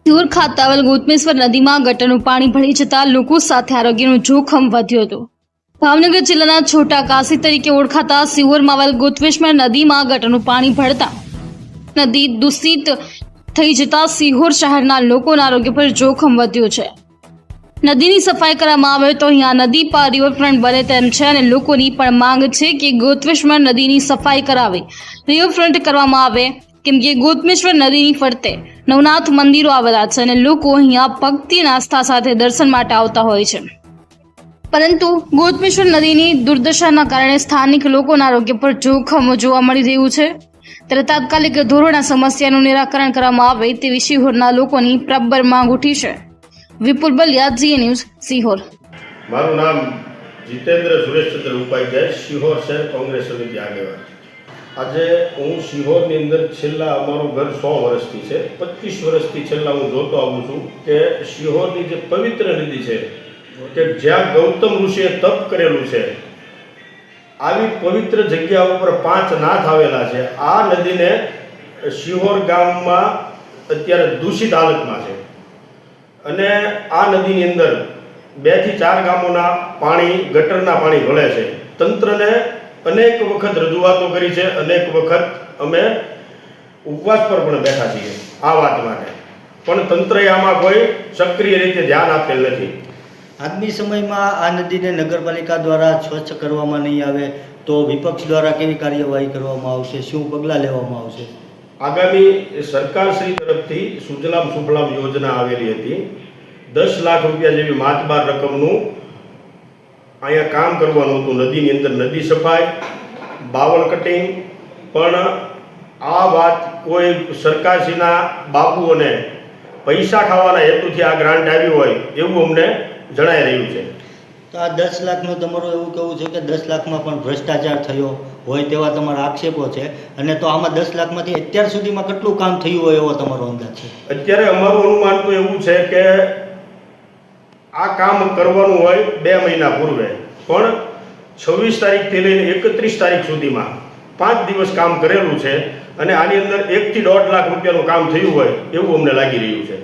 સિહોર ખાતે આવેલ ગોતમેશ્વર નદીમાં ગટરનું પાણી ભળી જતા લોકો સાથે આરોગ્યનું જોખમ વધ્યું હતું। ભાવનગર જિલ્લાના છોટા કાશી તરીકે ઓળખાતા સિહોરમાં આવેલ ગોતમેશ્વર નદીમાં ગટરનું પાણી ભળતા નદી દૂષિત થઈ જતા સિહોર શહેરના લોકોના આરોગ્ય પર જોખમ વધ્યું છે। નદીની સફાઈ કરવામાં આવે તો અહીંયા નદી પર રિવરફ્રન્ટ બને તેમ છે અને લોકોની પણ માંગ છે કે ગોતમેશ્વર નદીની સફાઈ કરાવી રિવરફ્રન્ટ કરવામાં આવે, કેમ કે ગોતમેશ્વર નદીની ફરતે નવનાથ મંદિરો આવેલા છે અને લોકો અહીંયા ભક્તિ અને આસ્થા સાથે દર્શન માટે આવતા હોય છે, પરંતુ ગોતમેશ્વર નદીની દુર્દશાના કારણે સ્થાનિક લોકોના આરોગ્ય પર જોખમ જોવા મળી રહ્યું છે। ત્યારે તાત્કાલિક ધોરણે સમસ્યાનું નિરાકરણ કરવામાં આવે તેવી સિહોરના લોકોની પ્રબળ માંગ ઉઠી છે। વિપુલ બલિયા, જી ન્યૂઝ, સિહોર। મારું નામ જીતેન્દ્ર સુરેશચંદ્ર ઉપાધ્યાય, સિહોર શહેર કોંગ્રેસ સમિતિ આગેવાન। આજે હું સિહોરની અંદર છેલ્લા અમારું ઘર 100 વર્ષથી છે, 25 વર્ષથી છેલ્લા હું જોતો આવું છું કે સિહોરની જે પવિત્ર નદી છે કે જ્યાં ગૌતમ ઋષિએ તપ કરેલું છે, આવી પવિત્ર જગ્યા ઉપર 5 નાથ આવેલા છે। આ નદીને સિહોર ગામમાં અત્યારે દૂષિત હાલતમાં છે અને આ નદીની અંદર 2 થી 4 ગામોના પાણી ગટરના પાણી ભળે છે। તંત્રને અનેક વખત રજૂઆતો કરી છે, અનેક વખત અમે ઉપવાસ પર પણ બેઠા છીએ આ વાત માટે, પણ તંત્રએ આમાં કોઈ સક્રિય રીતે ધ્યાન આપેલ નથી। આજની સમયમાં આ નદીને નગરપાલિકા દ્વારા સ્વચ્છ કરવામાં નહીં આવે તો વિપક્ષ દ્વારા કેવી કાર્યવાહી કરવામાં આવશે, શું પગલાં લેવામાં આવશે? આગામી સરકારશ્રી તરફથી સુજલામ સુફલામ યોજના આવેલી હતી, 10 લાખ રૂપિયા જેવી માતબાર રકમનું અહીંયા કામ કરવાનું હતું નદીની અંદર, નદી સફાઈ, બાવળ કટિંગ, પણ આ વાત કોઈ સરકારશ્રીના બાબુઓને પૈસા ખાવાના હેતુથી આ ગ્રાન્ટ આવી હોય એવું અમને જણાઈ રહ્યું છે। તો આ 10 લાખનું તમારું એવું કહેવું છે કે 10 લાખમાં પણ ભ્રષ્ટાચાર થયો હોય તેવા તમારા આક્ષેપો છે, અને તો આમાં 10 લાખમાંથી અત્યાર સુધીમાં કેટલું કામ થયું હોય એવો તમારો અંદાજ છે? અત્યારે અમારું અનુમાન તો એવું છે કે આ કામ કરવાનું હોય 2 મહિના પૂર્વે, પણ 26 તારીખથી લઈને 31 તારીખ સુધીમાં 5 દિવસ કામ કરેલું છે અને આની અંદર 1 થી 1.5 લાખ રૂપિયાનું કામ થયું હોય એવું અમને લાગી રહ્યું છે।